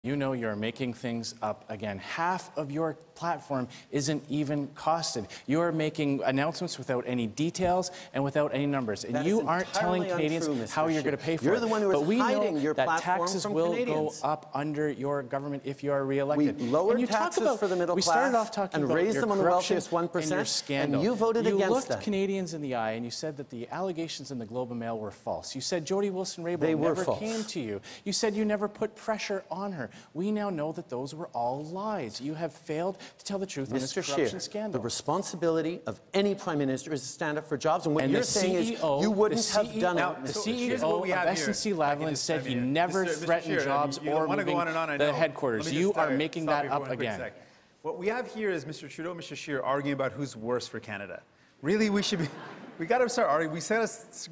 You know you're making things up again. Half of your platform isn't even costed. You are making announcements without any details and without any numbers. And you aren't telling Canadians how you're going to pay for it. You're the one who is hiding your platform from Canadians. Taxes will go up under your government if you are re-elected. We lowered taxes for the middle class and raised them on the wealthiest 1%, and you voted against that. You looked Canadians in the eye and you said that the allegations in the Globe and Mail were false. You said Jody Wilson-Raybould never came to you. You said you never put pressure on her. We now know that those were all lies. You have failed to tell the truth on this corruption scandal. The responsibility of any prime minister is to stand up for jobs, and what you're saying is you wouldn't have done it. The CEO of SNC-Lavalin said he never threatened jobs or moving the headquarters. You are making that up again. What we have here is Mr. Trudeau and Mr. Scheer arguing about who's worse for Canada. Really, we should be... We got to start arguing.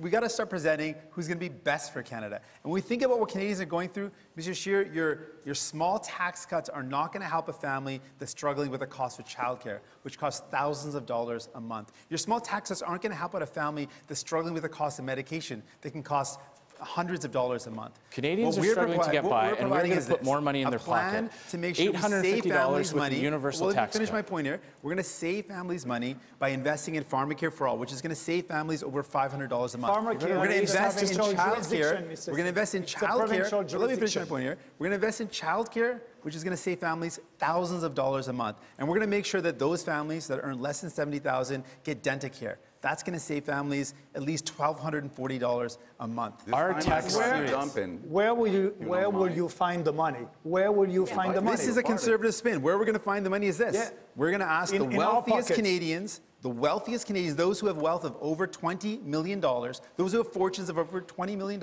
We got to start presenting who's going to be best for Canada. And when we think about what Canadians are going through, Mr. Scheer, your small tax cuts are not going to help a family that's struggling with the cost of childcare, which costs thousands of dollars a month. Your small tax cuts aren't going to help out a family that's struggling with the cost of medication that can cost hundreds of dollars a month. Canadians are struggling to get by, and we're going to put more money in their pocket. To make sure $850 with the universal tax cut. Finish my point here. We're going to save families money by investing in Pharmacare for All, which is going to save families over $500 a month. We're going to invest in childcare. We're going to invest in childcare. Let me finish my point here. We're going to invest in childcare, which is going to save families thousands of dollars a month. And we're going to make sure that those families that earn less than $70,000 get dental care. That's going to save families at least $1,240 a month. Our tax where will you find the money? Where will you find the money? This is a conservative spin. Where we're going to find the money is this. We're going to ask the wealthiest Canadians, those who have wealth of over $20 million, those who have fortunes of over $20 million,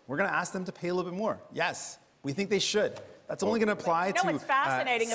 we're going to ask them to pay a little bit more. Yes, we think they should. That's only going to apply to a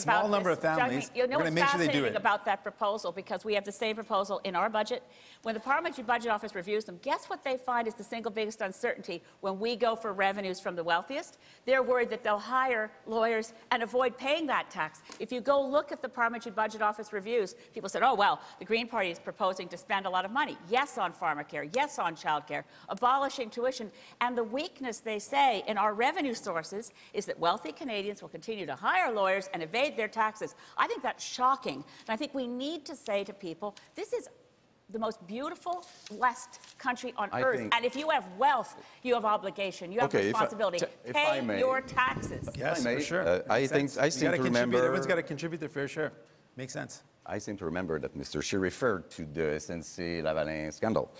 small number of families. We're going to make sure they do it. About that proposal, because we have the same proposal in our budget. When the Parliamentary Budget Office reviews them, guess what they find is the single biggest uncertainty when we go for revenues from the wealthiest? They're worried that they'll hire lawyers and avoid paying that tax. If you go look at the Parliamentary Budget Office reviews, people said, oh, well, the Green Party is proposing to spend a lot of money. Yes, on pharmacare. Yes, on childcare. Abolishing tuition. And the weakness, they say, in our revenue sources is that wealthy Canadians will continue to hire lawyers and evade their taxes. I think that's shocking. And I think we need to say to people, this is the most beautiful, blessed country on earth. And if you have wealth, you have obligation. You have responsibility. Pay your taxes. Yes, for sure. I seem to remember... Everyone's got to contribute their fair share. Makes sense. I seem to remember that Mr. Scheer referred to the SNC-Lavalin scandal.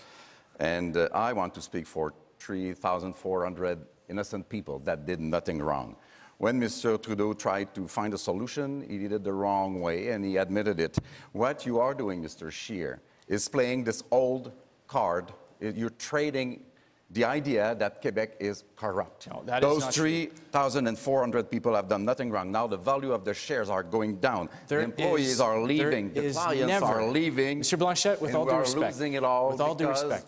And I want to speak for 3,400 innocent people that did nothing wrong. When Mr. Trudeau tried to find a solution, he did it the wrong way, and he admitted it. What you are doing, Mr. Scheer, is playing this old card. You're trading the idea that Quebec is corrupt. No, that Those is not 3,400 people have done nothing wrong. Now the value of the shares are going down. The employees are leaving. The clients are leaving. Mr. Blanchet, with all due respect, losing it all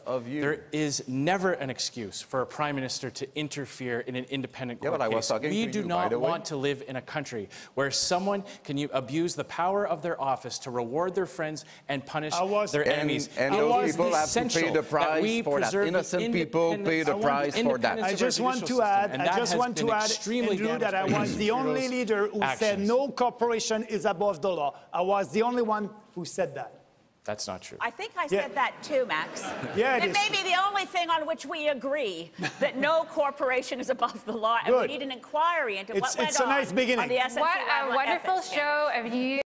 of you. There is never an excuse for a prime minister to interfere in an independent court case. We do not want to live in a country where someone can abuse the power of their office to reward their friends and punish their enemies. And those people have to pay the price for that. Innocent people pay the price for that. I just want to add, Andrew, that I was the only leader who said no corporation is above the law. I was the only one who said that. That's not true. I think I said that too, Max. Yeah, it may be the only thing on which we agree, that no corporation is above the law, and we need an inquiry into what went on. It's a nice beginning. On the SNC what a wonderful show of you.